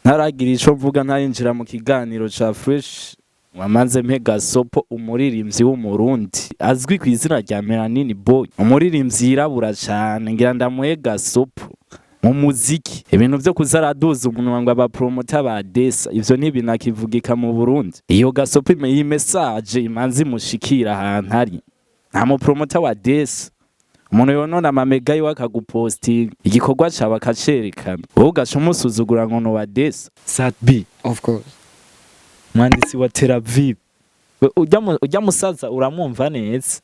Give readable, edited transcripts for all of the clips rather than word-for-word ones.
ntaragira ico mvuga ntarinjira mu kiganiro ca Fresh wamanze mpega sopo umuririmbyi w'umurundi azwi ku izina rya MELANIN BOY umuririmbyi yirabura cyane ngira ndamuhega sopo mu muziki ibintu byo kuzaraduza umuntu ngo aba promoter ba desa ivyo ntibinakivugika mu Burundi iyo gasopo iyi message imanzi mushikira ahantu hari nta mu promoter wa desa umuntu yonona amamega yiwe akagupostinga igikorwa cyawe akacerekana wowe ugaca umusuzugura ngo no wa desa Sadbi of course mwanditsi wa Tel Aviv ujya musaza uramwumva neza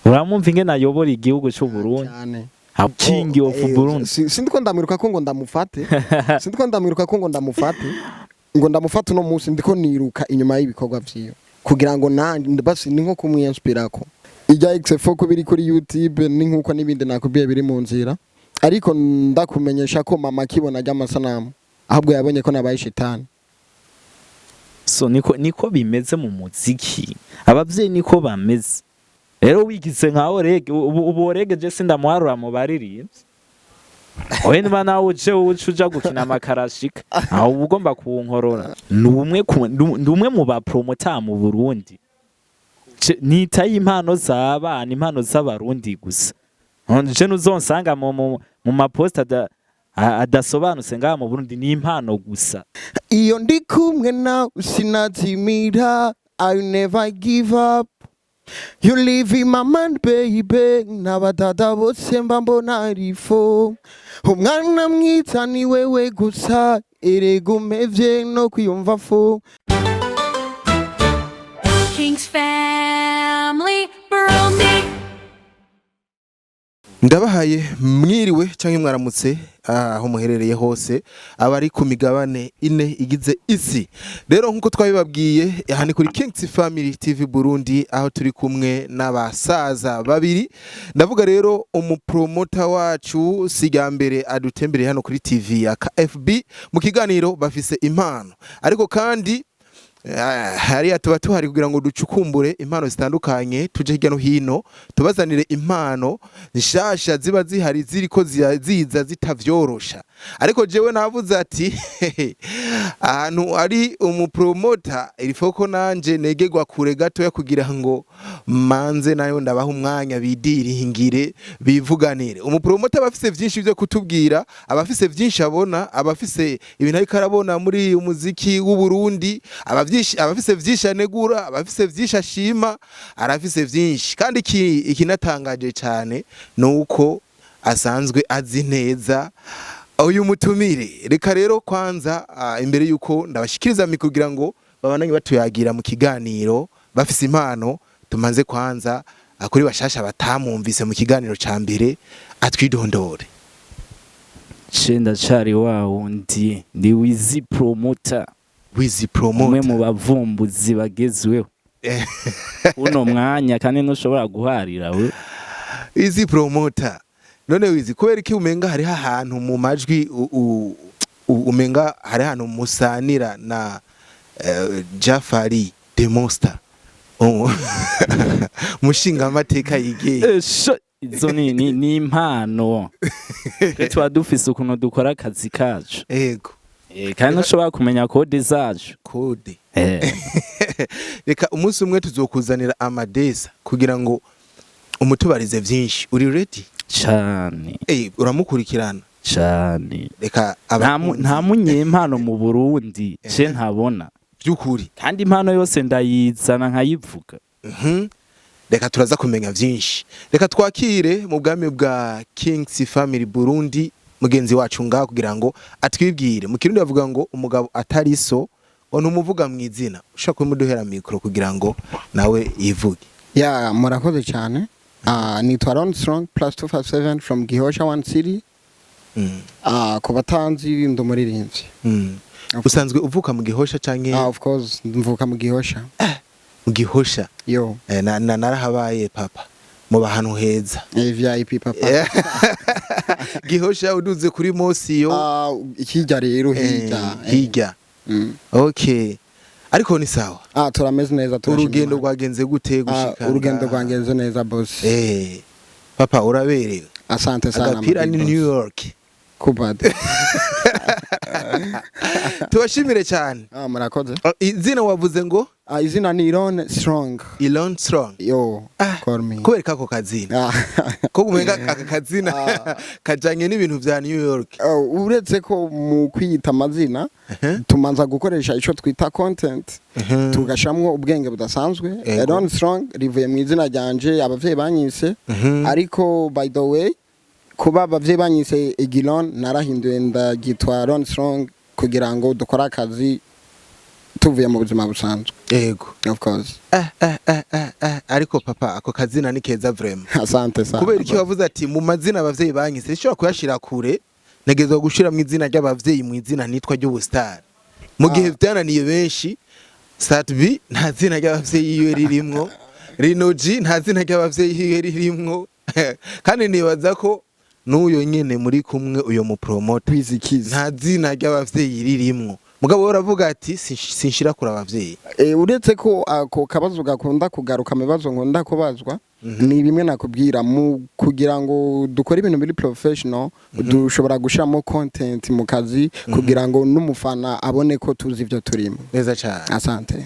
uramwumva ingene ayobora igihugu cy'u Burundi King of Burundi sindiko ndamwiruka ko ngo ndamufate sindiko ndamwiruka ko ngo ndamufate no munsi ndiko niruka inyuma y'ibikorwa vyiyo kugira ngo nandi basi ni nko kumwinspirako ijya XF ko biri kuri YouTube ni nkuko nibindi nakubiye biri mu nzira ariko ndakumenyesha ko mama kibona ry'amasanamu ahubwo yabonye ko nabaye shitani so niko bimeze mu muziki abavyeyi niko bameze rero wigize nkaho rege ubu rege je sindamuharura mu baririmbyi oye niba nawe uje uja gukina amakarashika aho ugomba kuwunkorora ndumwe mu ba promoter mu Burundi nitaye impano z'abana impano z'abarundi gusa nje nuzonsanga mu maposta adasobanutse ngaha mu Burundi ni impano gusa iyo ndi kumwe nawe sinazimira I never give up you live in my mind baby n'abadada bose mbona arifo umwana mwita ni wewe gusa erega umevye no kwiyumva fo King's family Burundi ndabahaye mwiriwe canke mwaramutse aho muherereye hose abari ku migabane ine igize isi rero nkuko twabibabwiye aha ni kuri King's Family TV Burundi aho turi kumwe n'abasaza babiri ndavuga rero umupromoter wacu sigambere adutembere hano kuri TV ya KFB mu kiganiro bafise impano ariko kandi hariya tuba tuhari kugira ngo ducukumbure impano zitandukanye tuje hirya no hino tubazanire impano nshasha ziba zihari ziriko ziza zitavyorosha ariko jewe navuze ati ahantu ari umupromoter ilifoko nanje negegwa kure gato ya kugira ngo manze nayo ndabaha umwanya bidirihingire bivuganire umupromoter abafise byinshi byo kutubwira abafise byinshi abona abafise ibintu ariko arabona muri umuziki w'u Burundi abafise vyinshi anegura abafise vyinshi ashima arafise vyinshi kandi ikinatangaje cyane nuko asanzwe azi neza uyu mutumire reka rero kwanza imbere yuko ndabashikiriza kugira ngo babananye batuyagira mu kiganiro bafise impano tumanze kwanza akuri bashasha batamumvise mu kiganiro ca mbere atwidondore Chenda chari wao ndi Wizi Promoter umwe mu bavumbuzi bagezweho uno mwanya kandi ntushobora guharira we Wizi Promoter none Wizi kubera iki umenga hari ahantu mu majwi umenga hari ahantu musanira na Jafari the Monster mushinga amateka yigeye izo ni impano twa dufise ukuntu dukora akazi kacu yego kandi ntushobora kumenya kode zacu kode reka umunsi umwe tuzokuzanira amadesa kugira ngo umutubarize byinshi uri ready cyane uramukurikirana cyane reka nta munyempano mu Burundi je ntabona byukuri kandi impano yose ndayizana nkayivuga reka turaza kumenya byinshi reka twakire mu bwami bwa King's Family Burundi mugenzi wacu ngaho kugira ngo atwibwire mu kirundi bavuga ngo umugabo atari so ono umuvuga mu izina ushaka kumuduhera mikro kugira ngo nawe yivuge ya murakoze cyane ni Twaron Strong +257 from Gihosha One City ku batanzi ndumuririmbyi usanzwe uvuka mu Gihosha canke of course mvuka mu Gihosha mu Gihosha yo narahabaye papa mu bahantu heza VIP papa Gihosha uduze kuri Mosiyo ikijya rero hirya okay ariko ni sawa turameze neza urugendo rwagenze gute gushika urugendo rwagenze neza boss papa uraberewe asante sana agapira ni New York kubade tubashimire cyane. Murakoze. Izina wavuze ngo izina ni Elon Strong. Elon Strong. Yo, call me. Kubereka ako kazina. Ko gumenga aka kazina kajanye n'ibintu vya New York. Uretse ko mu kwiyita amazina tumanza gukoresha ico twita content tugashamwo ubwenge budasanzwe. Elon Strong rivuye mu izina ryanje abavyeyi banyise, ariko by the way kuba abavyeyi banyise Egilon narahinduye ndagitwa Elon Strong kugira ngo dukora akazi tuvuye mu buzima busanzwe. Yego, of course. Ariko papa ako kazina ni keza vraiment. Asante sana. Kubera iki wavuze ati mu mazina abavyeyi banyise ishobora kuyashira kure, negezwa gushira mu izina ry'abavyeyi mu izina nitwa ry'ubustar. Mu gihe byananiye benshi, Satbi nta zina ry'abavyeyi yiwe ririmwo, Rinoji nta zina ry'abavyeyi yiwe ririmwo, kandi nibaza ko n'uyo nyene muri kumwe uyo mu promoter Bizikiza nta zina ry'abavyeyi ririmwo. Mugabo uravuga ati sinshira kuri abavyeyi. Uretse ko ako kabazo gakunda kugaruka mibazo nkunda kubazwa, ni bimwe nakubwira mu kugira ngo dukore ibintu biri professional, dushobora gushiramo content mu kazi kugira ngo n'umufana abone ko tuzi ivyo turimo. Neza cyane. Asante.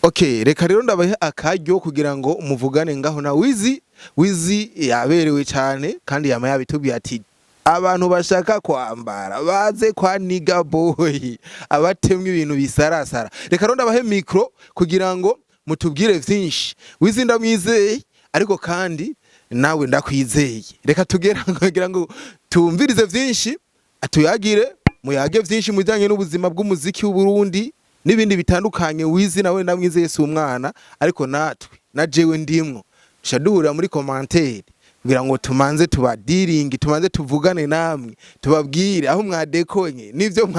Okay, reka rero ndabahe akaryo kugira ngo umuvugane ngaho na Wizi yaberewe cyane kandi yama yabitubwiye ati abantu bashaka kwambara baze kwa Niga Boy abatemwe ibintu bisarasara. Reka rero ndabahe micro kugira ngo mutubwire vyinshi. Wizi ndamwizeye ariko kandi nawe ndakwizeye. Reka tugera kugira ngo tumvirize vyinshi, atuyagire muyage vyinshi mujanye n'ubuzima bw'umuziki w'u Burundi n'ibindi bitandukanye. Wizi nawe ndamwizeye si umwana, ariko natwe na jewe ndimwo shaduhura muri commentaire kugira ngo tumanze tubadiringi, tumanze tuvugane namwe, tubabwire aho mwadekonye nivyo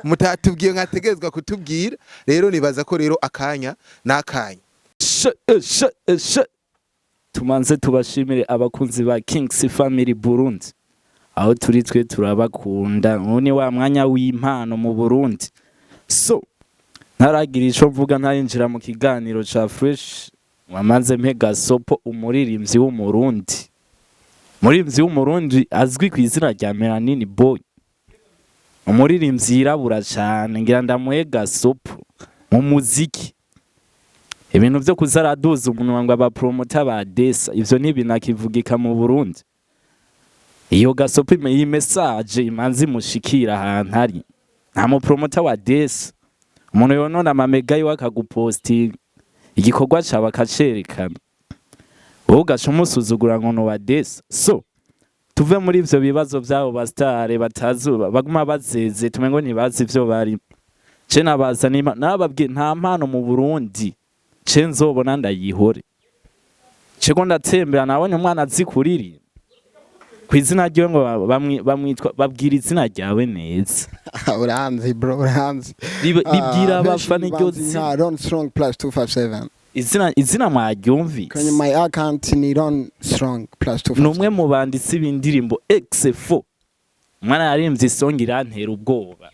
mutatubwiye nkategezwa kutubwira. Rero nibaza ko rero akanya nakanya tumanze tubashimire abakunzi ba Kings Family Burundi, aho turi twe turabakunda, none wa mwanya w'impano mu Burundi. So ntaragira ico mvuga ntayinjira mu kiganiro ca Fresh wamanze Megasopo, umuririmbyi w'umurundi, umuririmbyi w'umurundi azwi ku izina rya MELANIN BOY, umuririmbyi yirabura cyane, ngira ndamuhe Gasopo mu muziki. Ibintu byo kuzaraduza umuntu ngo aba promoter ba Desa, ivyo ntibinakivugika mu Burundi. Iyo Gasopo iyi message imanzi mushikira ahantu hari, nta mu promoter wa Desa, umuntu yonona amamega yo akaguposting igikorwa cyawe akacerekana, wowe ugaca umusuzugura ngo wa Desa. So tuve muri ivyo bibazo byabo bastare batazuba baguma bazeze tumengo ntibazi ivyo bari. Ce nabaza nababwiye nta mpano mu Burundi ce nzobona ndayihore. Cego ndatembera nabonye umwana azikuriri kwizina ryo ngo bamwitwa babwira izina ryawe neza. Uranzi bro, uranzi. Ribwira abafana iryo zina Elon Strong +257. Izina mwaryumvise. Kwenye my account ni Elon Strong +257. Numwe mu banditsi b'indirimbo X4. Mwana yarimvye isonga irantera ubwoba.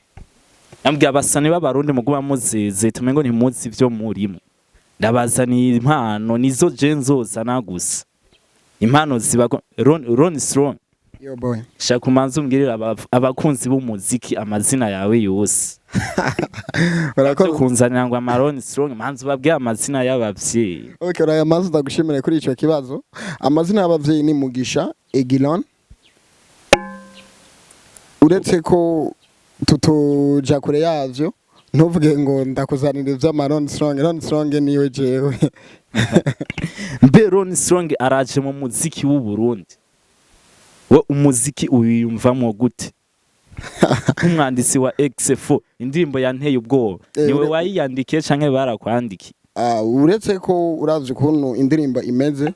Yambwiye abasani b'abarundi muguma muzeze tumengo ntimuzi ivyo murimo. Ndabazaniye impano nizo je nzozana gusa. Impano ziba Ron Strong. Yo boy. Shaka umanze umbwirira abakunzi b'umuziki amazina yawe yose. Barakoze kunzanira ngo Ron Strong manze babwiye amazina y'abavyeyi. Okay, uriya mazi ndagushimire kuri ico kibazo. Amazina y'abavyeyi ni Mugisha, Egilon. Uretse ko tutuja kure yavyo, ntuvuge ngo ndakuzanira ivya Ron Strong. Ron Strong niwe jewe. Mbe Ron Strong araje mu muziki w'u Burundi. We umuziki uyumvamo gute? Umwanditsi wa X4 indirimbo yanteye ubwoba, niwe wayiyandikiye canke barakwandiki? Uretse ko urazi kuntu indirimbo imeze,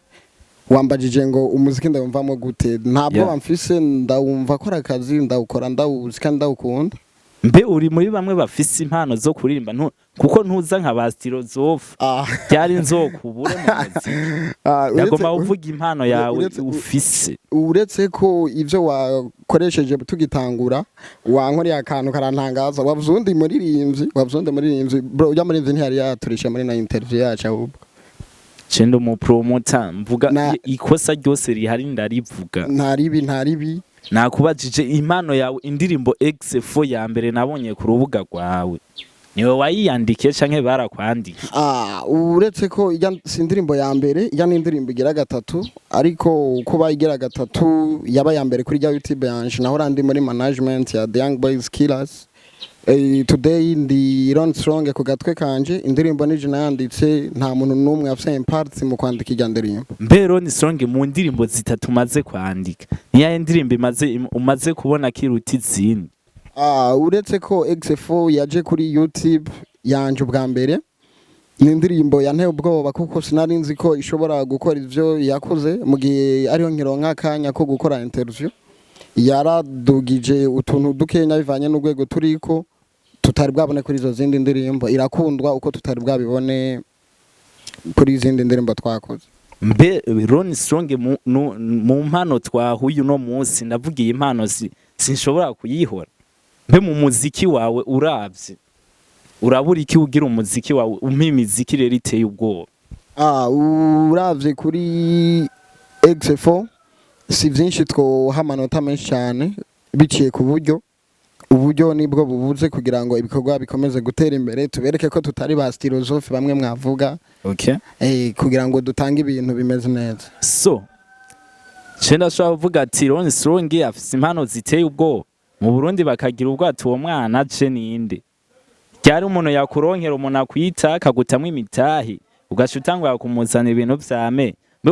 wambajije ngo umuziki ndawumvamo gute? Ntabwo bamfise, ndawumva ko arakazi, ndawukora, ndawuzi kandi ndawukunda. Mbe uri muri bamwe bafise impano zo kuririmba kuko ntuza nka bastirozof byari nzokubure mu muziki. Yagomba uvuga impano yawe ufise. Uretse ko ivyo wakoresheje tugitangura wankori akantu karantangaza, wavuze muririmbyi bro, ujya muri ntihari yaturisha muri na interview yacu ahubwo. Cendo mu promoter mvuga ikosa ryose rihari ndarivuga. Ntaribi nakubajije impano yawe indirimbo X4 ya mbere nabonye ku rubuga rwawe niwe wayiyandikiye canke barakwandika? Uretse ko si indirimbo ya mbere, ijya n'indirimbo igira gatatu, ariko uko bayigira gatatu yaba ya mbere kuri YouTube yanje, naho randi muri management ya The Young Boys Killers. Today ndi Ron Strong ku gatwe kanje, indirimbo nije nayanditse, nta muntu numwe afite impact mu kwandika ijya ndirimbo. Mbe Ron Strong mu ndirimbo zitatu maze kwandika niya indirimbo umaze kubona kiruti izindi? Uretse ko X4 yaje kuri YouTube yanje ubwa mbere, ni indirimbo yanteye ubwoba kuko sinari nzi ko ishobora gukora ivyo yakoze mu gihe ariho nkironka akanya ko gukora interview. Yaradugije utuntu dukenya bivanye n'urwego turiko tutari bwabone kuri izo zindi ndirimbo, irakundwa uko tutari bwabibone kuri izindi ndirimbo twakoze. Mbe Ron Strong mu mpano twahuye uno munsi, ndavugiye impano sinshobora kuyihora. Mbe mu muziki wawe uravye urabura iki ugira umuziki wawe imiziki rero iteye ubwoba? Uravye kuri X4 si vyinshi twoha amanota menshi cyane biciye ku uburyo nibwo bubuze kugira ngo ibikorwa bikomeze gutera imbere, tubereke ko tutari ba philosophe bamwe mwavuga. Okay. Kugira ngo dutange ibintu bimeze neza. So Chenda shwa uvuga ati Ron Strong afise impano ziteye ubwoba mu Burundi bakagira ubwato uwo mwana aje ninde? Cyari umuntu yakuronkera umuntu akwita akagutamwe imitahi ugashutangwa kumuzana ibintu vyame. Mbe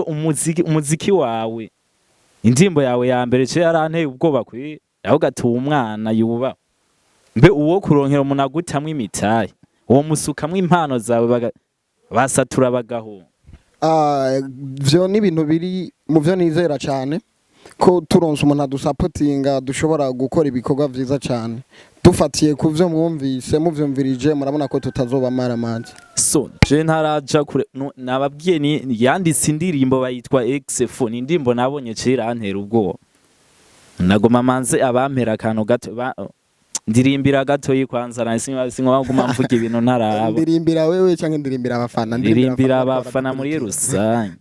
umuziki wawe indirimbo yawe ya mbere cyo yaranteye ubwoba kuri aho gatuye umwana yuba. Mbe uwo kuronkera umuntu agutamwe imitahi uwo musukamwe impano zawe basatura bagaho? Vyo ni ibintu biri mu vyo nizera cyane ko turonse umuntu adusapotinga dushobora gukora ibikorwa vyiza cyane. Dufatiye ku vyo mwumvise muvyumvirije murabona ko tutazoba maramaje. So je ntaraja kure nababwiye ni yanditse indirimbo bayitwa X4, ni indirimbo nabonye cira antera ubwoba. Nagoma manze abampera akantu gato ndirimbira gato yikwanza nasinga baguma mvuga ibintu ntaraba. Ndirimbira wewe canke ndirimbira abafana? Ndirimbira abafana muri rusange.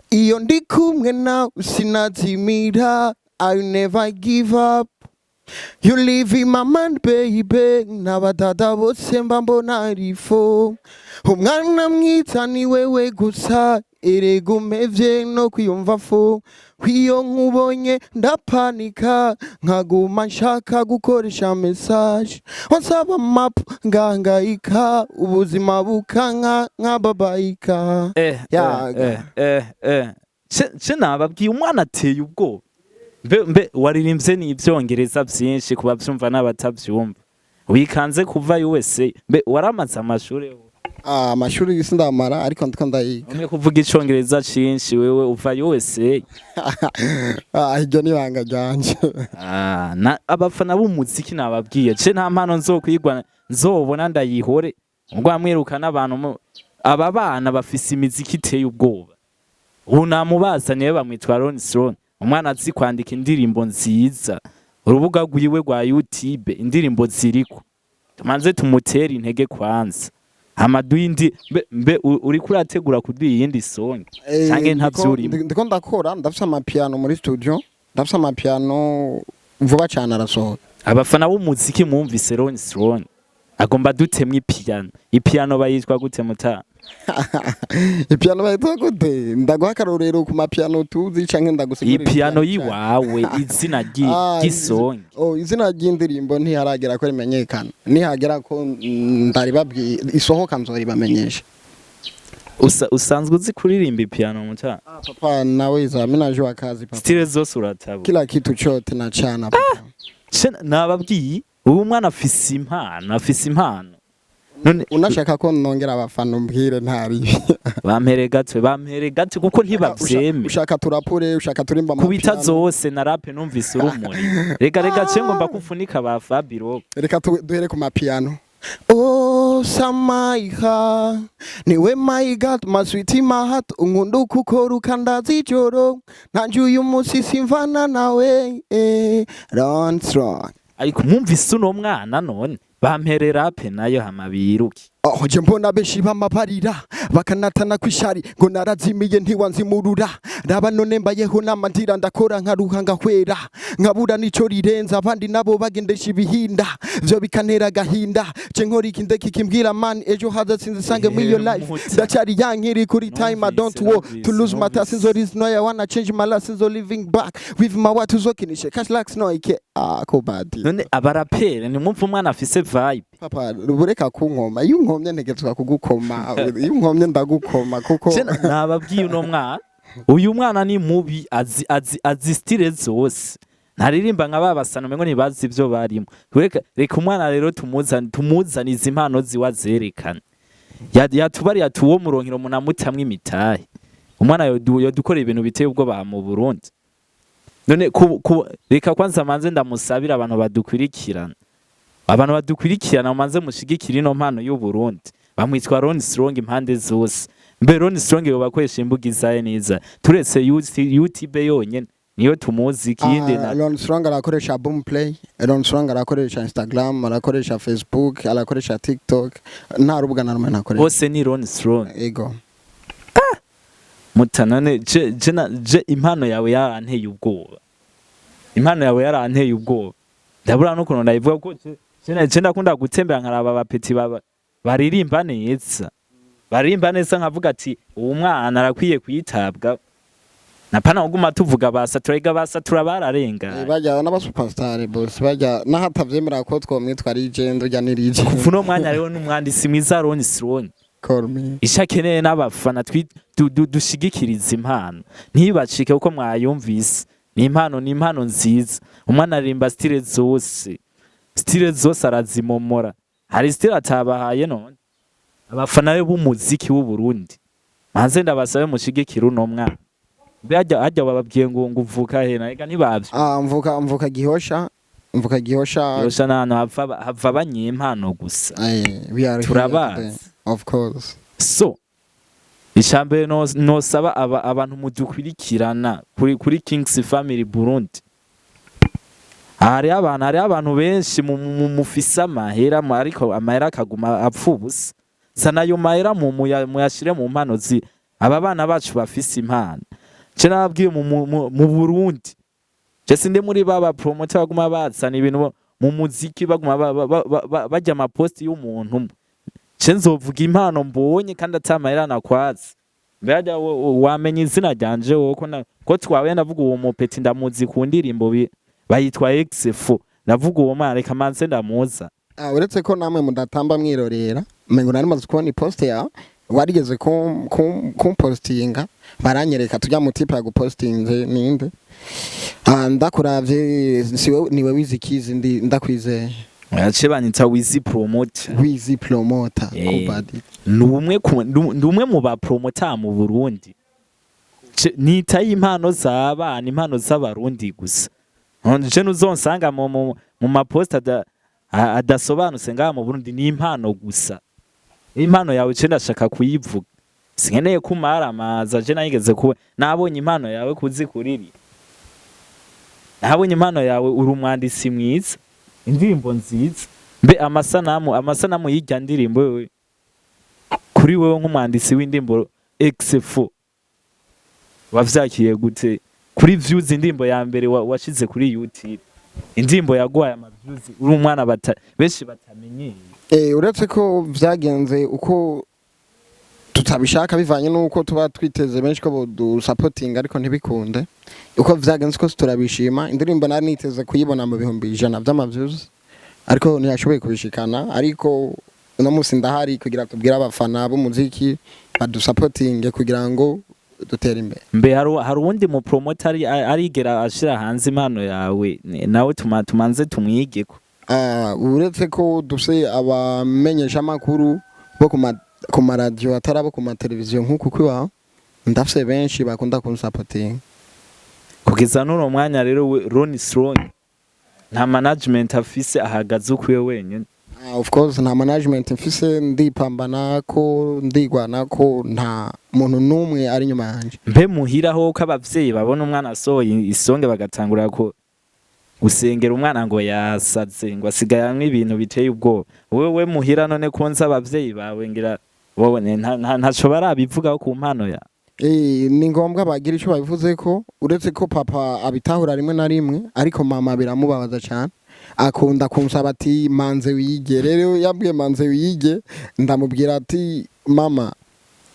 Iyo ndi kumwe na sinazimira, I never give up. You live in my mind baby, n'abadada bose mbona arifo. Umwana mwita ni wewe gusa, erega umevye no kwiyumva fo. Kwiyo nkubonye ndapanika, nkaguma nshaka gukoresha message. Wansaba map ngangayika, ubuzima bukanka nkababaika. Nababwiye umwana ateye ubwoba. Mbe waririmbye n'ivyongereza byinshi kuba byumva n'abatavyumva. Wikanze kuva USA. Mbe waramaze amashuri? Amashuri yisi ndamara ariko ndiko ndayiga. Umwe kuvuga icongereza cyinshi wewe uva USA. Iryo ni banga ryanje. Na abafana b'umuziki nababwiye ce nta mpano nzokwigwa nzobona ndayihore. Ubwo amwiruka n'abantu aba bana bafise imiziki iteye ubwoba. Unamubazaniye bamwitwa Ron Strong. Umwana azi kwandika indirimbo nziza, urubuga rwiwe rwa YouTube indirimbo ziriko. Tumanze tumutera intege kwanza. Amaduindi mbe uri kurategura kuduha yindi song canke ntavyuri? Ndiko ndakora, ndafise amapiano muri studio, ndafise amapiano vuba cyane arasohoka. Abafana b'umuziki mwumvise Ron Strong agomba dutemwe ipiano bayitwa gute muta? Ipiano bayitwa gute? Ndaguha akarorero ku mapiano tuzi canke ndagusigurira? Ipiano yiwawe izina ry'isongi. Izina ry'indirimbo ntiharagera ko rimenyekana. Nihagera ko ndari babwiye isohoka nzoribamenyesha. Usanzwe uzi kuririmba ipiano muta? Papa nawe izamenaje wakazi papa. Stile zose uratabu. Kila kitu chote na chana papa. Nababwiye ubu mwana afise impano. None unashaka ko nongera abafana umbwire ntari. Bampere gato kuko ntibavyeme. Ushaka turapure, ushaka turimba mu kubita zose na rap numvise urumuri. Reka cengo mbakufunika ba Fabiro. Reka duhere ku mapiano. Oh samaiha niwe my god my sweet my heart ungundu kukoruka ndazijoro nanje uyu munsi simvana nawe Ron Strong. Ariko mwumvise uno mwana none bamperera pe nayo hamabiruki. je mbona benshi bamabarira bakanatana kwishari ngo narazimiye ntiwanzimurura raba none mbayeho namandira ndakora nkaruha ngahwera nkabura nico rirenza abandi nabo bagendesha ibihinda vyo bikantera agahinda je nkora iki ndeki kimbwira man ejo haza sinzi sange muri your life ndacari yankiri kuri time I don't want to lose my task so this no I wanna change my life so living back with my wife uzokinishe cash lax no ike ko badi none abarapere ni mwumva umwana afise vibe papa rubureka kunkoma iyo nkomye ntegetswa kugukoma iyo nkomye ndagukoma kuko nababwiye uno mwana uyu mwana ni mubi azi style zose ntaririmba nka babasana umengo ntibazi ivyo barimo reka umwana rero tumuzaniza impano ziwazerekana yatubari yatuwo muronkero munamutamwe imitahe umwana yodukorera ibintu biteye ubwoba mu Burundi none reka kwanza manze ndamusabira abantu badukwirikirana manze mushigikira ino mpano y'u Burundi bamwitwa Ron Strong impande zose mbe Ron Strong yobakoresha imbuga izaye neza turetse YouTube yonyene niyo tumuzi kindi na Ron Strong arakoresha Boomplay Ron Strong arakoresha Instagram arakoresha Facebook arakoresha TikTok nta rubuga na rumwe nakoresha bose ni Ron Strong ego mutanane je impano yawe yaranteye ubwoba ndabura no kuno ndayivuga ko je ndakunda gutembera nkaraba abapeti baririmba neza nkavuga ati uwo mwana arakwiye kuyitabwa napana uguma tuvuga basatura bararenga bajya n'aba superstar boss bajya nahatavyemera ko twomwitwa legend ujya ni legend kuva no mwanya rero n'umwandisi mwiza Ron Strong ishakeneye n'abafana dushigikiriza impano ntibacike uko mwayumvise ni impano nziza umwana arimba style zose arazimomora hari style atabahaye none abafana b'umuziki w'u Burundi manze ndabasabe mushigikira uno mwana hajya bababwiye ngo uvuka he naga ntibavye mvuka gihosha n'ahantu hava abanyempano gusa turabazi of course so ishambere nosaba abantu mudukwirikirana kuri Kings Family Burundi hari abantu benshi mufisa amahera ariko amahera akaguma apfubusa sana yo mahera muyashire mu mpano aba bana bacu bafise impano je nababwiye mu Burundi je sinde muri baba promoter baguma bazana ibintu mu muziki baguma bajya ama post y'umuntu je nzovuga impano mbonye kandi atamahera nakwazi mbega wamenye izina ryanje ko twawe navuga uwo mupeti ndamuzi ku ndirimbo bayitwa XF navuga uwo mwana reka manze ndamuza uretse ko namwe mudatamba mwirorera mengo nari maze kubona ipost ya warigeze kumpostinga baranyereka tujya mu tipe ya gupostinze ninde ndakuravye niwe wizikizi ndakwizeye yace banyita Wizi Promoter kubadi ndumwe mu ba promoter mu Burundi nita impano z'abana impano z'abarundi gusa je nuzonsanga mu mapost adasobanutse ngaha mu Burundi ni impano gusa impano yawe je ndashaka kuyivuga sinkeneye kumaramaza je nayigeze kuba nabonye impano yawe kuzikuriri nabonye impano yawe uri umwandisi mwiza indirimbo nziza mbe amasanamu y'ijya ndirimbo wewe kuri wewe nk'umwandisi w'indimbo XF wavyakiye gute kuri views indirimbo ya mbere washize kuri YouTube indirimbo yagwaye ama views uri umwana benshi batamenyeye uretse ko vyagenze uko tutabishaka bivanye nuko tuba twiteze benshi ko bodu supporting ariko ntibikunde uko vyagenze ko turabishima indirimbo nari niteze kuyibona mu 100 by'amaviews ariko ntiyashoboye kubishikana ariko no musi ndahari kugira tubwira abafana b'umuziki badu supporting kugira ngo dutera imbere mbe hari uwundi mu promoter arigera ashira hanze impano yawe nawe tumanze tumwigeko uretse ko duse abamenyesha makuru bo ku radio atarabo ku mateleviziyo nkuko kwiwa ndafise benshi bakunda kunsupport kugeza n'uno mwanya rero Ron Strong nta management afise ahagaze ukwiye wenyine of course nta management mfise ndipambana ko ndigwana ko nta muntu numwe ari nyuma yanje mbe muhiraho ko abavyeyi babona umwana asohoye isonge bagatangura ko usengera umwana ngo yasaze ngo asigaye ibintu biteye ubwoba wewe muhira none konza abavyeyi bawe ngira wowe ntaco barabivugaho ku mpano ya ni ngombwa bagira icyo babivuze ko uretse ko papa abitahura rimwe na rimwe ariko mama biramubabaza cyane akunda kunsaba ati manze wige rero yabwiye manze wige ndamubwira ati mama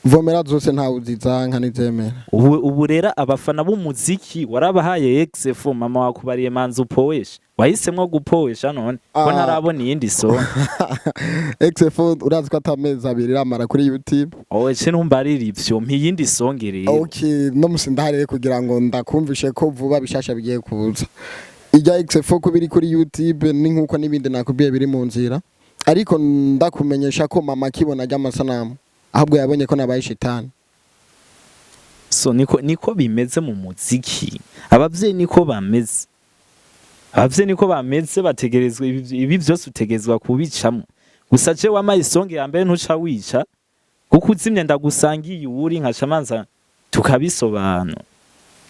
vomera zose ntawe uzizanka nizemera ubu rero abafana b'umuziki warabahaye XFO mama wakubariye manze upowesha wahisemwo gupowesha none ko ntarabona iyindi song XFO urazi ko atamezi abiri ramara kuri YouTube ce ntumbarira ivyo mpiyindi song rero okay no musindaharire kugira ngo ndakumvishe ko vuba bishasha bigiye kuza ijya XFO ko biri kuri YouTube ni nkuko nibindi nakubiye biri mu nzira ariko ndakumenyesha ko mama kibona ry'amasanamu ahubwo yabonye ko nabaye shitani so niko bimeze mu muziki abavyeyi niko bameze bategerezwa ibi byose utegerezwa kubicamo gusa je wamaye isonge ya mbere ntuca wica kuko uzimye ndagusangiye uri nkaca manza tukabisobana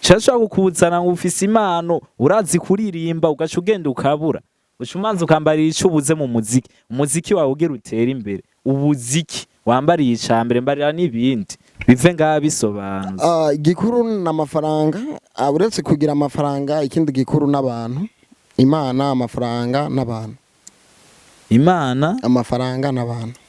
cyashaka kukuzana ngo ufise impano urazi kuririmba ugaca ugenda ukabura ucumanza ukambarira ico ubuze mu umuziki wawe ugera utera imbere ubuziki wambariye icambere mbarira n'ibindi bive ngaha bisobanuza igikuru n'amafaranga uretse kugira amafaranga ikindi gikuru n'abantu imana amafaranga n'abantu amafaranga n'abantu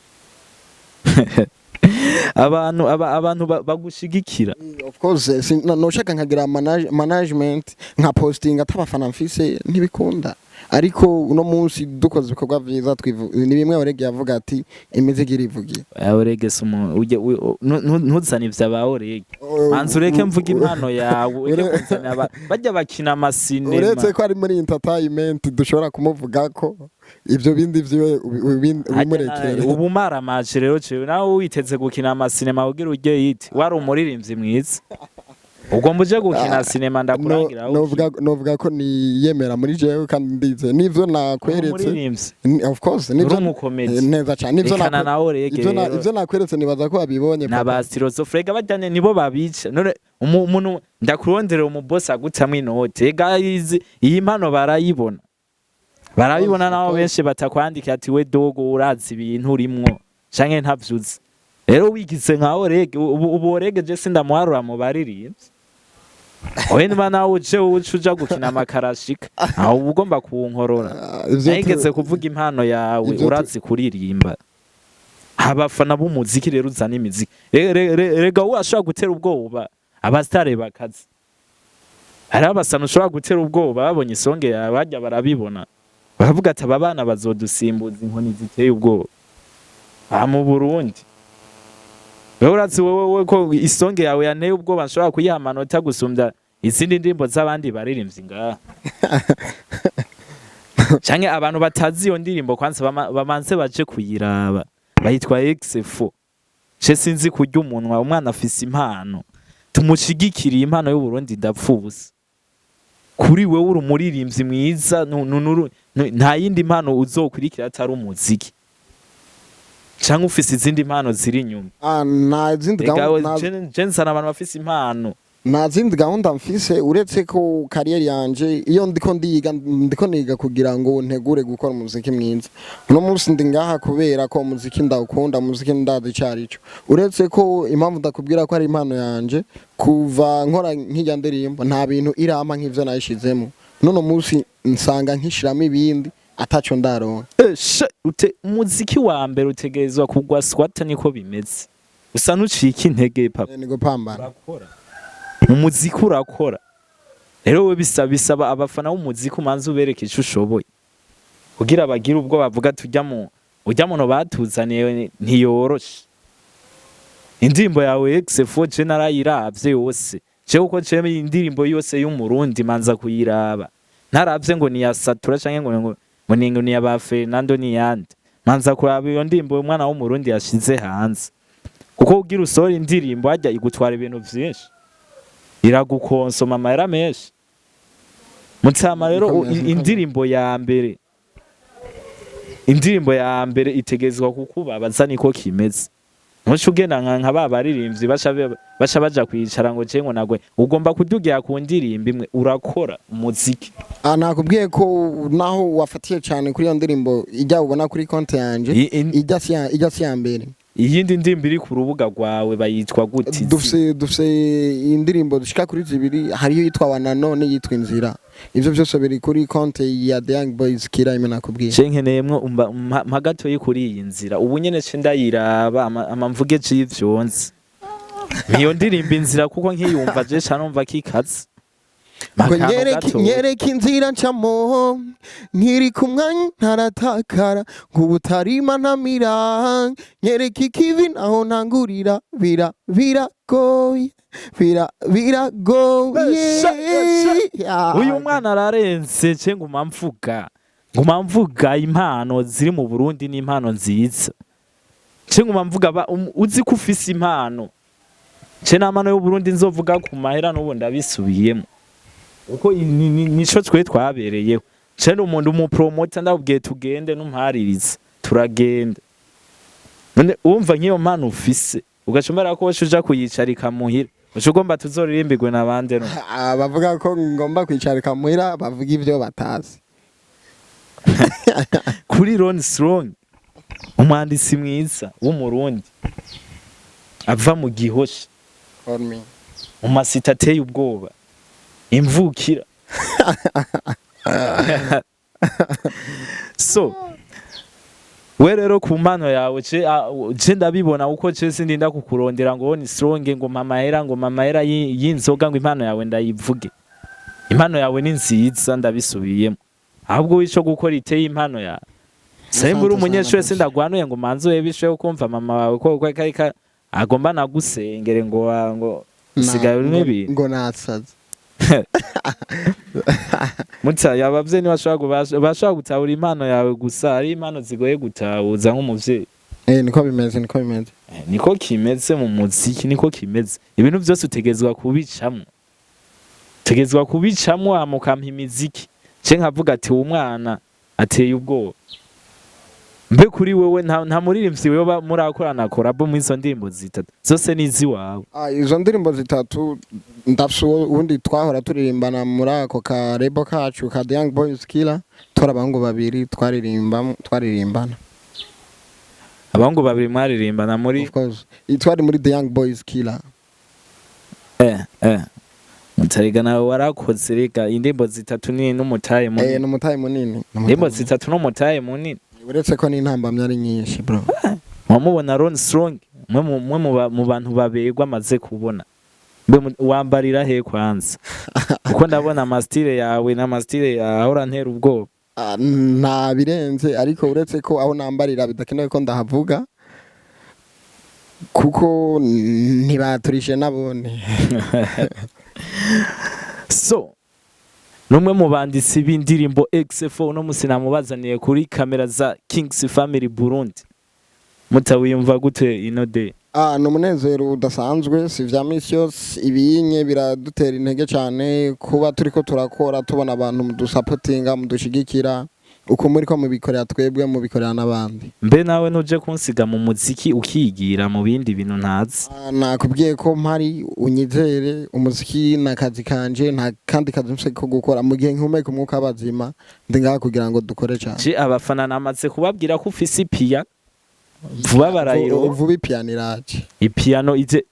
abantu bagushigikira of course noshaka nkagira management nka posting atabafana mfise ntibikunda ariko uno munsi dukoze ibikorwa vyiza ni bimwe Orege yavuga ati imiziki irivugiye Orege ntuzane ivya ba Orege manzi ureke mvuga impano yawe bajya bakina amasinema uretse ko ari muri entertainment dushobora kumuvuga ko ivyo bindi vyiwe bimurekere ubu maramaje rero cewe nawe witeze gukina amasinema ugira urye yiti wari umuririmbyi mwiza ubwo mbuje gukina sinema ndakurangira novuga ko niyemera muri jewe kandi ndize nivyo nakweretse of course neza cyane nivyo nakweretse nibaza ko abibonye n'abastirozofrega bajyane nibo babica none umuntu ndakurondera umuboss agutamwe inote guys iyi mpano barayibona naho benshi batakwandika ati we dogo urazi ibintu urimwo canke ntavyuze rero wigize nka Orege ubu Orege je sindamuharura mu baririmbyi oye niba nawe uja gukina amakarashika aho ugomba kuwunkorora nayigeze kuvuga impano yawe urazi kuririmba abafana b'umuziki rero uzana imiziki rega washobora gutera ubwoba abastare bakazi hari abasana ushobora gutera ubwoba babonye isonge yawe bajya barabibona baravuga ati aba bana bazodusimbuza inkoni ziteye ubwoba mu Burundi urazi wewe ko isonge yawe yanteye ubwoba nshobora kuyiha amanota gusumbya izindi ndirimbo z'abandi baririmbyi ngaha canke abantu batazi iyo ndirimbo kwanza bamanze baje kuyiraba bayitwa XFO je sinzi kurya umunwa umwana afise impano tumushigikiriye impano y'u Burundi ndapfubusa kuri wewe uri umuririmbyi mwiza nta yindi mpano uzokurikira atari umuziki cyangwa ufise izindi mpano ziri inyuma nta zindi gahunda jensana abantu bafise impano nta zindi gahunda mfise uretse ko kariyeri yanje iyo ndiko niga kugira ngo ntegure gukora umuziki mwiza uno munsi ndi ngaha kubera ko umuziki ndawukunda umuziki ndazi cyarico uretse ko impamvu ndakubwira ko ari impano yanje kuva nkora nk'ijya ndirimbo nta bintu irama nk'ivyo nayishizemo none munsi nsanga nkishiramo ibindi atacho ndaronka umuziki wa mbere utegerezwa kugwa swata niko bimeze usa nucika intege papa niko pambana umuziki urakora rero we bisaba abafana b'umuziki umanze ubereke ico ushoboye kugira bagira ubwo bavuga ujya mu batuzaniye ntiyoroshe indirimbo yawe XFO je narayiravye yose je uko je indirimbo yose y'umurundi manza kuyiraba ntaravye ngo niyasatura canke ngo ni aba Fernando ni yandi manza kuraba iyo ndimbo umwana w'umurundi yashize hanze kuko ugira usora indirimbo hajya igutwara ibintu vyinshi iragukonsoma amahera menshi mutsama rero indirimbo ya mbere itegezwa kukubabaza niko kimeze ntushe ugenda nka babaririmbyi basha baja kwicara ngo cengo nagwe ugomba kudugira ku ndirimbo imwe urakora umuziki. Nakubwiye ko naho wafatiye cyane kuri iyo ndirimbo ijya ubona kuri konti yanje ijya si mbere. Iyindi ndirimbo iri ku rubuga rwawe bayitwa gute? Dufise indirimbo dushika kuri zibiri, hariyo yitwa wananone yitwa inzira. Ivyo byose biri kuri konti ya The Young Boys Kira imwe nakubwiye. Cenkeneyemwo mpagato yi kuri iyi nzira. Ubu nyene ce ndayiraba amamvuge c'ivyonzi. Niyo ndirimbo inzira kuko nkiyumva je canumva kikaze. Nyereka inzira ncamo nkiri kumwanya ntaratakara ngubutarima ntamira nyereka ikivi naho ntangurira biragoye. Uyu mwana ararenze ce nguma mvuga impano ziri mu Burundi ni impano nziza. Ce nguma mvuga uzi ko ufise impano. Ce namano y'u Burundi nzovuga ku mahera n'ubu ndabisubiyemo. Uko nico twe twabereyeho. Cene umuntu mu promoter ndabwiye tugende numpaririza turagenda. None umva nkiyo mpano ufise ugacumera ko washuja kuyicarika muhira. Ushugomba tuzoririmbirwe nabande no. Bavuga ko ngomba kwicarika muhira bavuga ivyo batazi. Kuri Ron Strong umwandisi mwiza w'umurundi ava mu Gihosha. Umasita ateye ubwoba. Imvukira. So we rero ku mpano yawe je ndabibona uko je sindinda kukurondera ngo ni strong ngo mamahera y'inzoga ngo impano yawe ndayivuge. Impano yawe ni nziza ndabisubiyemo. Ahubwo wico gukora iteye impano yawe. Sembura umunyeshure sindagwanuye ngo manzo yebishe ukumva mama wawe ko karika agomba nagusengere ngo sigaye uri nibi ngo natsaza. Mutsa yabavye ni bashaka gutahura impano yawe gusa ari impano zigoye gutahuza nk'umuvyeyi. Niko bimeze. Niko kimeze mu muziki niko kimeze. Ibintu byose utegezwa kubicamwo amukampa imiziki. Ce nkavuga ati umwana ateye ubwoba. Mbe kuri wewe nta muririmbyi wewe murakorana korabo mu izo ndirimbo zitatu zose nizi wawe. Izo ndirimbo zitatu ndafso ubundi twahora turirimbana muri ako ka rebo kacu ka The Young Boys Killer abahungu babiri twaririmbana. Abahungu babiri mwaririmbana muri of course itwari muri The Young Boys Killer. Mutariga nawe warakoze rega indirimbo zitatu ni n'umutaye munini. N'umutaye munini. Indirimbo zitatu n'umutaye munini. Uretse ko n'intambamye ari nyinshi bro. Wamubona Ron Strong mwe mu bantu babegwa amaze kubona. Mbe wambarira he kwanza. Uko ndabona amastile yawe n'amastile ya ahora ntera ubwoba. Nta birenze ariko uretse ko aho nambarira bidakenewe ko ndahavuga kuko ntibaturishe nabone. So numwe mu bandisi b'indirimbo XFO no musina mubazaniye kuri kamera za Kings Family Burundi. Mutawiyumva gute ino day? N'umunezero udasanzwe si vya misi yose ibinye biradutera intege cyane kuba turiko turakora tubona abantu mudusupportinga mudushigikira uko muri ko mubikorera twebwe mubikorera n'abandi. Mbe nawe nuje kunsiga mu muziki ukigira mu bindi bintu ntazi. Nakubwiye ko mpari unyizere umuziki nakazi kanje nta kandi kazi mfise ko gukora mu gihe nkumeka umwuka bazima ndi ngaha kugira ngo dukore cyane. Abafana namaze kubabwira ko ufise ipia vuba barayiro vuba ipiano iraje. Ipiano ije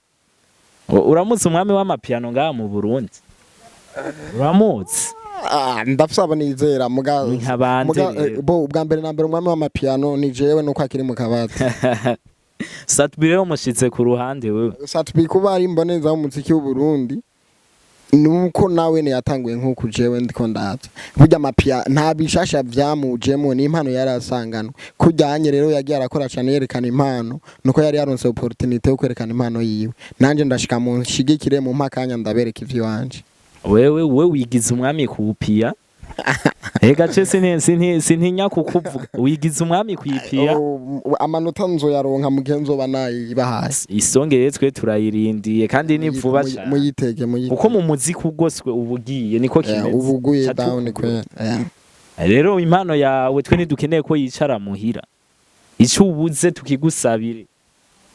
uramutse umwami w'amapiano ngaha mu Burundi. Uramutse ndafusaba nizera muga bwa mbere na mbere umwami w'amapiano ni jewe nuko akiri mu kabati. Satbire umushitse ku ruhande wewe. Satbire kuba ari mboneza umuziki w'u Burundi nuko nawe ne yatanguye nkuko jewe ndiko ndaza. Burya amapia nta bishasha vyamujemo ni impano yarasangano. Kujyanye rero yagiye arakora cyane yerekana impano nuko yari yaronse opportunity yo kwerekana impano yiwe. Nanje ndashika mu nshigikire mu mpakanya ndabereka ivyo wanje. Wewe wigize umwami kuupia. Ega ce sintinya kukuvuga wigize umwami kwipia. Amanota nzo yaronka mugenzo banayi bahaye. Isongeye twe turayirindiye kandi ni vuba cyane. Muyitege. Uko mu muziki ugoswe ubugiye niko kimeze. Ubuguye down kwe. Rero impano yawe twe ntidukeneye ko yicara muhira. Icyo ubuze tukigusabire.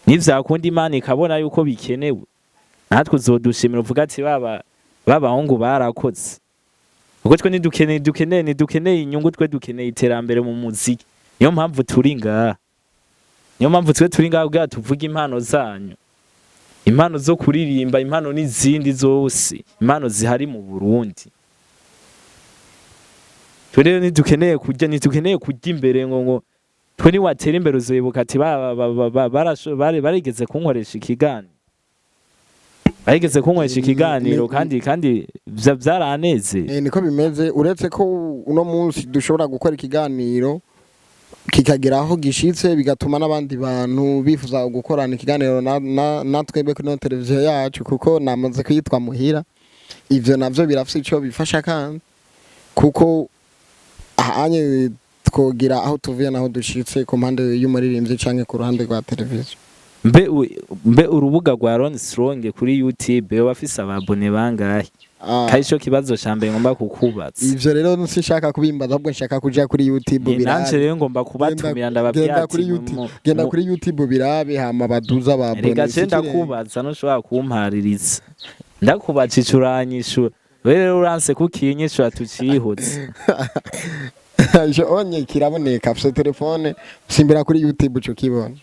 nivyakunda Imana ikabona yuko bikenewe natwe uzodushimira uvuga ati babahungu barakoze kuko twe nidukeneye inyungu, twe dukeneye iterambere mu muziki. Niyo mpamvu turi ngaha, niyo mpamvu turi ngaha kugira tuvuge impano zanyu, impano zo kuririmba, impano n'izindi zose, impano zihari mu Burundi. Twe rero nidukeneye kujya imbere ngo twe niwatera imbere uzoyibuka ati barigeze kunkoresha ikiganiro, barigeze kunkoresha ikiganiro kandi vyaraneze. Niko bimeze, uretse ko uno munsi dushobora gukora ikiganiro kikageraho gishitse bigatuma n'abandi bantu bifuza gukorana ikiganiro natwebwe kuri televiziyo yacu, kuko namaze kwitwa muhira. Ivyo navyo birafise ico bifasha kandi kuko ahanye twogira aho tuvuye naho dushitse ku mpande y'umuririmbyi canke ku ruhande rwa televiziyo. Mbe urubuga rwa Ron Strong kuri YouTube wafise ababone bangahe? Kaisho kibazo cambe ngomba kukubaza. Ivyo rero sinshaka kubimbaza, ahubwo nshaka kuja kuri YouTube birabe. Nanje rero ngomba kubatumira ndabavyati. Genda kuri YouTube birabe hama baduza ababone. Rega cenda kubaza no shobora kumpaririza. Ndakubaza icuranyishu. Rero uranse kukinyishu tucihuze. Jo onye kiraboneka afite telefone simbira kuri YouTube cyo kibona.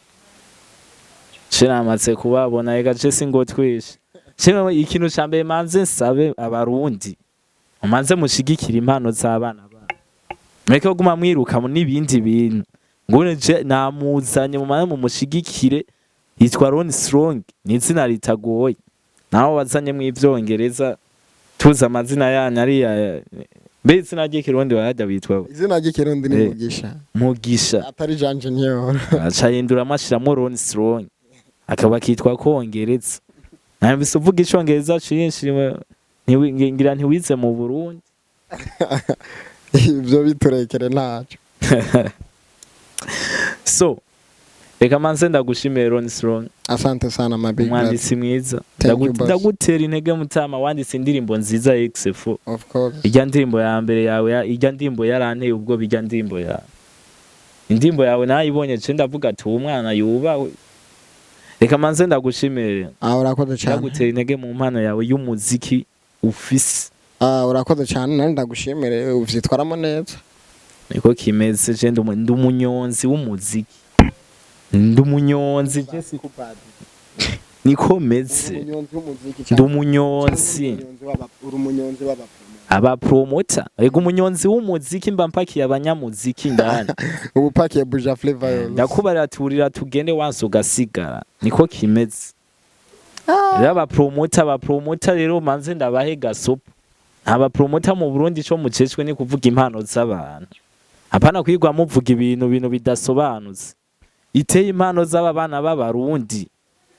Shiramatse kubabona rega je singo twishe. Shimwe ikintu cambe manze nsabe abarundi. Umanze mushigikira impano z'abana bana. Mureke kuguma mwiruka mu nibindi bintu. Ngone je namuzanye mu mane mu mushigikire, yitwa Ron Strong, ni izina ritagoye. Naho wazanye mu ivyongereza tuza amazina yanyu ari Bezi nagiye Kirundi wajya bitwa. Izina rye Kirundi ni Mugisha. Mugisha. Atari Janje Nyor. Acayindura amashiramo Ron Strong. Akaba kitwa Kongereza. Nawe bisuvuga icongereza cinshi ngira ntiwize mu Burundi. Ivyo biturekere naco. So, reka manze ndagushimira Ron Strong. Asante sana my big brother. Mwanditsi mwiza. Ndagutera intege mutama, wanditse indirimbo nziza XF. Of course. Ijya ndirimbo ya mbere yawe, ijya ndirimbo yaranteye ubwo bijya ndirimbo ya. Indirimbo yawe nayibonye je ndavuga ati uwo mwana yubawe. Reka manze ndagushimira. Urakoze cyane. Ndagutera intege mu mpano yawe y'umuziki ufise. Urakoze cyane, nari ndagushimire, uvyitwaramo neza. Niko kimeze je ndumunyonzi w'umuziki. Ndumunyonzi je sikupadi. Niko meze. Ndumunyonzi. Urumunyonzi w'aba aba promoter. Ego umunyonzi w'umuziki mba mpakiye abanyamuziki ndani. Ubu pakiye buja flavor yose. Ndakubarira turira tugende wansi ugasigara. Niko kimeze. Rero aba promoter rero manze ndabahe gasopo. Aba promoter mu Burundi cyo mucecwe ni kuvuga impano z'abantu. Apana kwigwa muvuga ibintu bidasobanutse. Iteye impano z'aba bana b'abarundi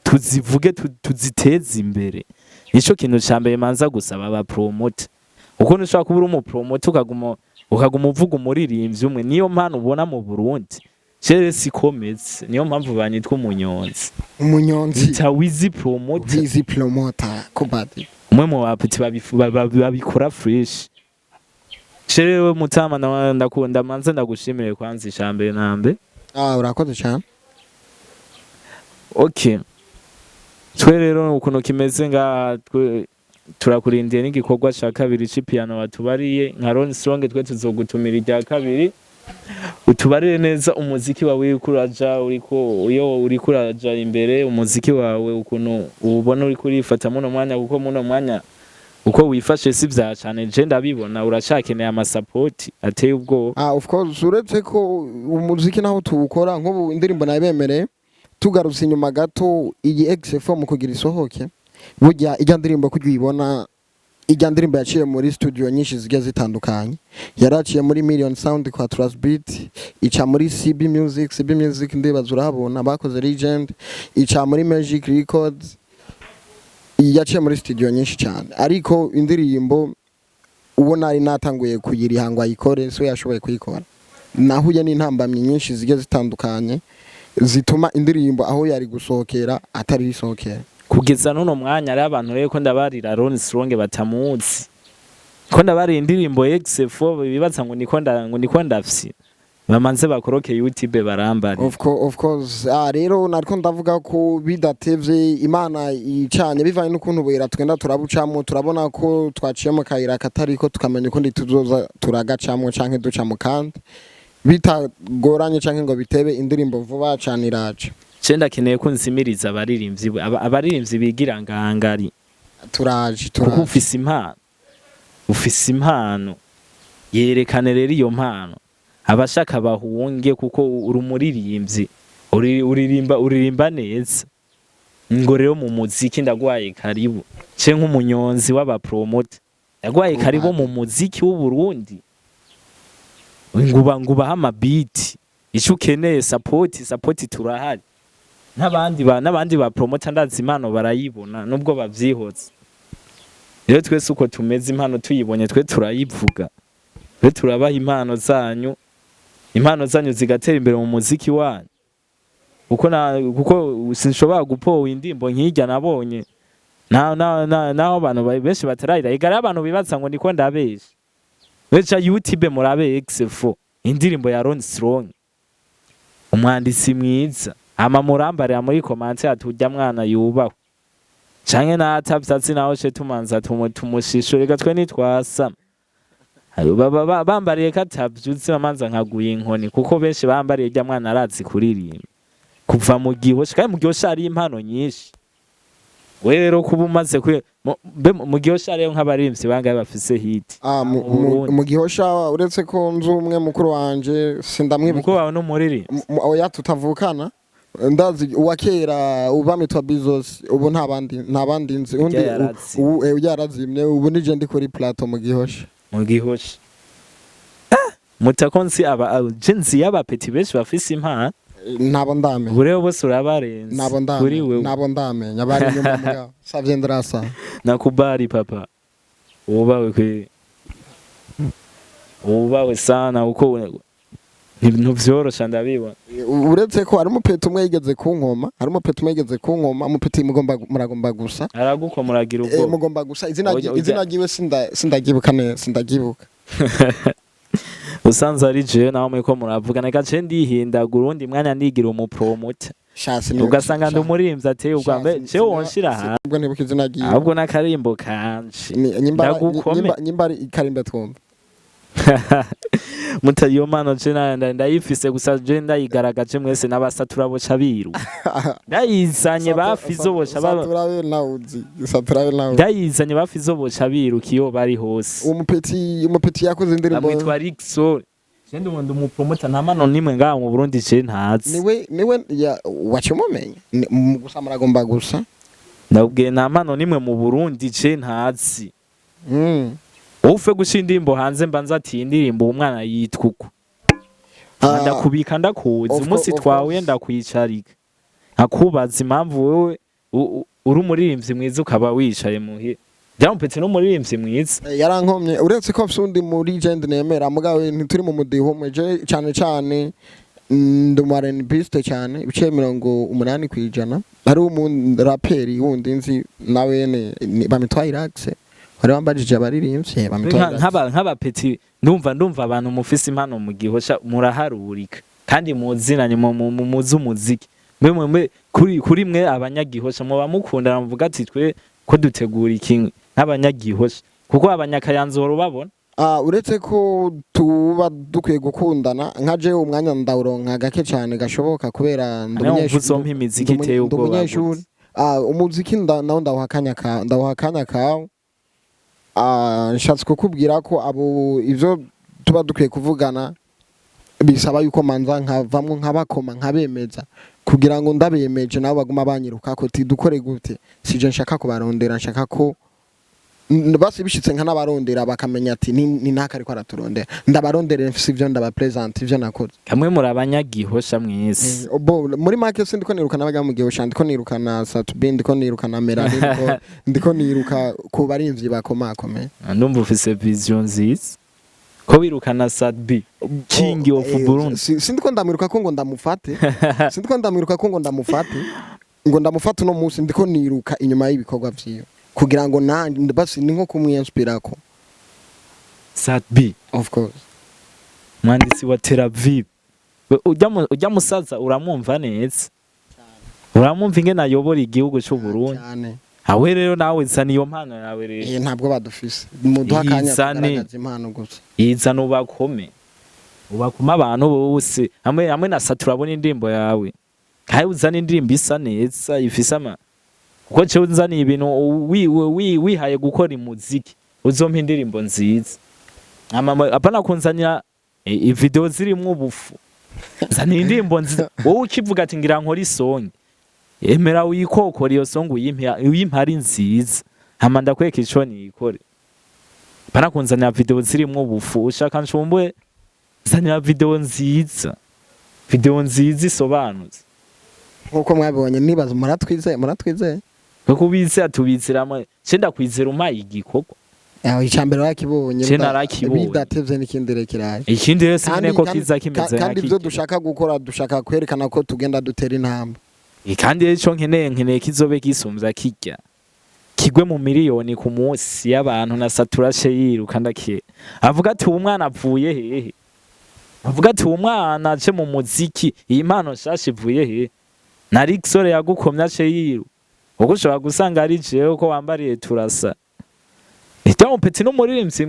tuzivuge tuziteze imbere. Nico kintu cyambere manza gusaba aba promoter. Uko nishaka kubura umu promoter ukaguma uvuga umuririmbyi umwe, niyo mpano ubona mu Burundi. Chere sikomeze, niyo mpamvu banyitwa umunyonzi. Umunyonzi tawizi promoter. Wizi promoter kubadi. Umwe mu bapiti babikora fresh. Chere we mutama ndakunda manze ndagushimire kwanza ishambere nambe. Urakoze cyane. Okay. Twe rero ukuntu kimeze nga turakurindiye n'igikorwa cya kabiri cy'ipiano batubariye nka Ron Strong, twe tuzogutumira irya kabiri utubarire neza umuziki wawe uri kuraja imbere, umuziki wawe ukuntu ubona uri kurifata muno mwanya, kuko muno mwanya uko wifashe si bya cyane je ndabibona uracakeneye amasapoti ateye ubwo. Of course, uretse ko umuziki naho tuwukora nk'ubu indirimbo nabemereye tugarutse inyuma gato iyi XF mu kugira isohoke, burya ijya ndirimbo kujya uyibona, ijya ndirimbo yaciye muri studio nyinshi zigiye zitandukanye, yaraciye muri Million Sound kwa Trust Beat, ica muri CB Music ndibaza urahabona bakoze Legend, ica muri Magic Records, yaciye muri studio nyinshi cyane, ariko indirimbo ubona ari natanguye kuyirihangwa ayikore so yashoboye kuyikora. Nahuye n'intambamye nyinshi zigiye zitandukanye zituma indirimbo aho yari gusohokera atari isohokera. Kugeza nuno mwanya ari abantu rero ko ndabarira Ron Strong batamuzi, ko ndabari indirimbo XF bibaza ngo niko ndafisi bamanze bakoroke YouTube barambare. Of course rero nariko ndavuga ko bidatevye Imana icanye bivanye n'ukuntu bwira twenda turabucamo turabona ko twaciye mu kayira katariko tukamenya ko tuzoza turagacamo canke duca mu kandi bitagoranye canke ngo bitebe indirimbo vuba cane iraje. Cenda keneye ko nzimiriza abaririmbyi bigira ngangari. Turaje kuko ufise impano yerekane rero iyo mpano abashaka bahunge kuko uri umuririmbyi uririmba neza ngo rero mu muziki ndagwaye karibu ce nk'umunyonzi w'abapromoter ndagwaye karibu mu muziki w'u Burundi ngubaha amabiti ico ukeneye support turahari n'abandi ba promoter ndazi impano barayibona nubwo bavyihoza rero twese uko tumeze impano tuyibonye twe turayivuga twe turabaha impano zanyu zigatera imbere mu muziki wanyu kuko sinshobora gupowa indimbo nk'ijya nabonye naho abantu benshi batarayira igara abantu bibaza ngo niko ndabesha wecha YouTube murabe X4 indirimbo ya Ron Strong umwanditsi mwiza murambare muri commentaire atujya mwana yubaho canke natavyatsi naho ce tumanza tumushisho reka twe nitwasa bambariye katavyutse bamanza nkaguye inkoni kuko benshi bambariye rya mwana arazi kuririmba kuva mu gihosha kandi mu gihosha ari impano nyinshi we rero kuba umaze mu gihosha rero nk'abaririmbyi bangaye bafise hit mu gihosha uretse ko nzi umwe mukuru wanje sindamwibuka mukuru wawe no muriri oya tutavukana ndazi uwakera ubamitwa Bizos ubu nta bandi nzi undi yarazimye ubu nije ndi kuri plateau mu gihosha mutakonzi jenzi y'abapeti benshi bafise impano nabo ndame ureo bose urabarenze nabo ndame abari nyuma mga savye ndrasa nakubali papa ubawe sana uko ntuvyorosha ndabibona uretse ko ari umupeti umwe yigeze kunkoma umupeti muragomba gusa araguko muragira ubwo mugomba gusa izina giwe sindagibuka neza sindagibuka usanze ari je naho mwe ko muravugana gace ndihindagura urundi mwanya ndigira umupromoter ugasanga ndi umuririmbyi ateye ubwambe je wonshira hanze ubwo ntibuka izina giwe ahubwo n'akarimbo kanje nyimbari ikarimbe twumva mutariyo mano je ndayifise gusa je ndayigaragaje mwese n'abasatura boca biru ndayizanye bafizo boca ndayizanye bafizo boca biru kiyo bari hose umupeti yakoze indirimbo amwitwa Rixol Sende umuntu umupromoter nta mano nimwe ngaho mu Burundi je ntazi niwe wacimumenye gusa muragomba gusa ndabwiye nta mano nimwe mu Burundi je ntazi ufe gushinda indirimbo hanze mbanza ati indirimbo umwana yitwa uko ndakubika ndakuzi umunsi twawe ndakwicarika akubaza impamvu wewe uri umuririmbyi mwiza ukaba wicaye muhe Jampetse no muririmbyi mwiza yarankomye uretse ko afsundi muri gend nemera mugawe ntituri mu mudiho mweje cyane ndumaren biste cyane ibice 80 kwijana ari umuntu raperi wundi nzi nawe bamitwaye Iraxe hari bambajije abaririmbyi bamitwaye nk'abapeti ndumva abantu mufise impano mu gihosha muraharurika kandi muzinanye mu z'umuziki mwe kuri mwe abanyagihosha muba mukunda muvuga ati twe ko dutegura ikintu nk'abanyagihosha kuko abanyakayanzoro babona uretse ko tuba dukwiye gukundana nka je umwanya ndawuronka gake cyane gashoboka kubera ndumunyeshuri imiziki iteye ubwoba umuziki nawo ndawuhakanya kawo nshatse kukubwira ko abo ivyo tuba dukwiye kuvugana bisaba yuko manza nkavamwe nkabakoma nkabemeza kugira ngo ndabemeje nabo baguma banyiruka ko tidukore gute sije nshaka kubarondera nshaka ko basi bishitse nka nabarondera bakamenya ati ni naka ariko araturondera ndabarondera mfise ivyo ndabapresent ivyo nakoze kamwe muri abanyagihosha mwese muri make sindiko nirukana abajya mu gihosha ndiko nirukana Satubin ndiko nirukana Melanin Boy ndiko niruka ku barimvyi bakomakome ndumva ufise vision nziza ko birukana Sadbi king of Burundi sindiko ndamiruka ko ngo ndamufate ngo ndamufate no munsi ndiko niruka inyuma y'ibikorwa vyiyo kugira ngo nandi basi ni nko kumwinspira ko Sadbi of course mwanditsi wa Tel Aviv ujya musaza uramwumva neza uramwumva ingene ayobora igihugu cy'u Burundi awe rero nawe zana iyo mpano yawe rero ntabwo badufise muduha akanya kugaragaza impano gusa yizana ubakome abantu bose hamwe na satura abona indirimbo yawe kandi uzana indirimbo isa neza ifise kuko cyo uzaniye ibintu wihaye gukora imuziki uzompa indirimbo nziza apana kunzanya video zirimo ubufu zana indirimbo nziza wowe ukivuga ati ngira nkora isongi emera uyikokora iyo songi uyimpa ari nziza hama ndakweka ico niyikore apana kunzanya video zirimo ubufu ushaka nshumbuye zana video nziza isobanutse nkuko mwabibonye nibaza muratwizeye kuko ubizi atubiziramo cenda kwizera umpaye igikorwa icambere wakibonye bidatevye n'ikindi rekeraye ikindi rese nyene ko kiza kimeze kandi ivyo dushaka gukora dushaka kwerekana ko tugenda dutera intambwe kandi ico nkeneye kizobe gisumvya kirya kigwe mu miliyoni ku munsi y'abantu na saturashe yiruka ndakiye avuga ati uwo mwana avuye hehe avuga ati uwo mwana aje mu muziki iyi mpano shashe ivuye hehe na Rixore yagukomye ace yiruka uko ushobora gusanga ari jewe ko wambariye turasa ita umpeti n'umuririmbyi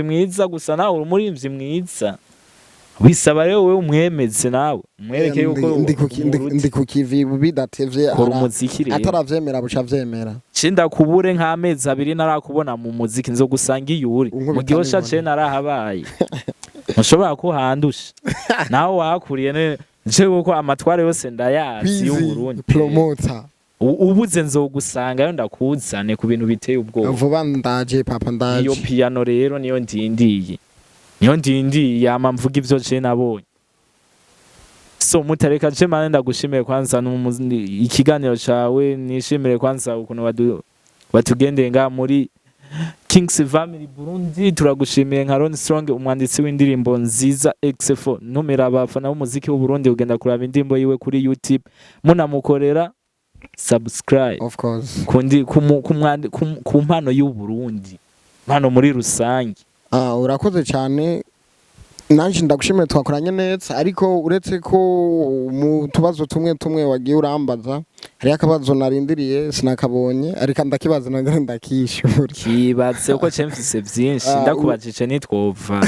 mwiza gusa nawe uri umuririmbyi mwiza bisaba rero wewe umwemeze nawe umwereke yuko ndi kukivi bidatevye umuziki ataravyemera buca vyemera cinda kubure nk'amezi 2 narakubona mu muziki nzo gusanga iyuri mu gihosha ce narahabaye mushobora kuhandusha nawe wakuriye jewe ko amatware yose ndayazi y'u Burundi Promoter ubuze nzogusanga yo ndakuzane ku bintu biteye ubwoba vuba ndaje papa ndaje iyo piano rero niyo ndindiye yama mvuga ivyo je nabonye so mutareka je mane ndagushimiye kwanza ikiganiro cawe nishimire kwanza ukuntu batugendeye nga muri Kings Family Burundi turagushimiye nka Ron Strong umwanditsi w'indirimbo nziza X4 numera abafana b'umuziki w'u Burundi ugenda kuraba indirimbo yiwe kuri YouTube munamukorera subscribe of course kundi ku mpano y'u Burundi mpano muri rusange urakoze cyane nanje ndagushimiye twakoranye neza ariko uretse ko mu tubazo tumwe wagiye urambaza hari akabazo narindiriye sinakabonye ariko ndakibaza nangere ndakishura kibatse uko cemfise byinshi ndakubajije nitwova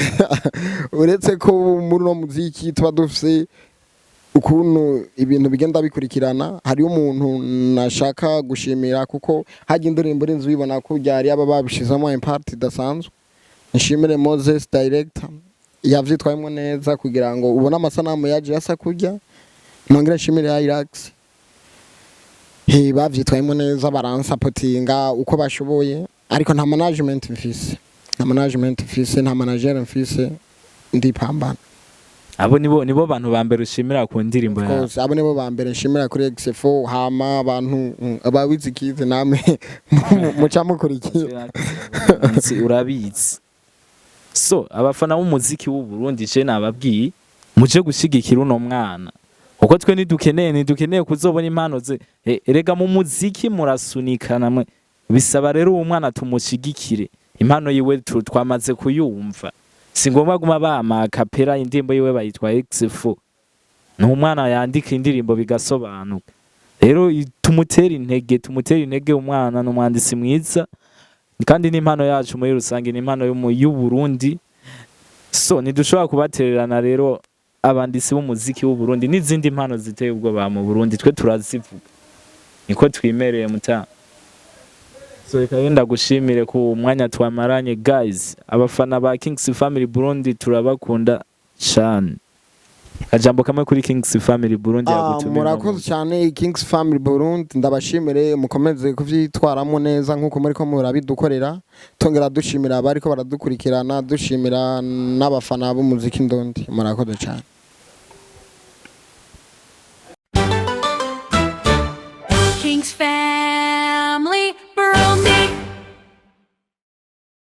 uretse ko muri no muziki tuba dufise ukuntu ibintu bigenda bikurikirana hari umuntu nashaka gushimira kuko haje indirimbo rinzi bibona ko byari aba babishizamo impact dasanzwe nshimire Moses director yavyitwayemo neza kugira ngo ubone amasanamu yaje yasa kujya nongera nshimire Irax bavyitwayemo neza baransapotinga uko bashoboye ariko nta management mfise nta manager mfise ndipambana abo nibo bantu bambere ushimira ku ndirimbo yawe abo nibo bambere nshimira kuri X4 hama abantu abawizikize namwe muca mukurikiye urabizi so abafana b'umuziki w'u Burundi je nababwiye muje gushigikira uno mwana uko twe nidukeneye kuzobona impano ze erega mu muziki murasunikana mwe bisaba rero uwo mwana tumushigikire impano yiwe twamaze kuyumva singomba guma bama kapera indirimbo yiwe bayitwa X4 no umwana yandika indirimbo bigasobanuka rero tumutera intege umwana n'umwandisi mwiza kandi n'impano yacu muri rusange n'impano y'u Burundi so nidushobora kubatererana rero abandisi b'umuziki w'u Burundi n'izindi mpano ziteye ubwoba mu Burundi twe turazivuga niko twimereye muta so reka ndagushimire ku mwanya twamaranye guys abafana ba Kings Family Burundi turabakunda cyane Kajambo kamwe kuri Kings Family Burundi yagutumira murakoze cyane Kings Family Burundi ndabashimire mukomeze kuvyitwaramo neza nkuko muri ko murabidukorera tongera dushimira abari ko baradukurikirana dushimira n'abafana b'umuziki ndondi murakoze cyane Kings Family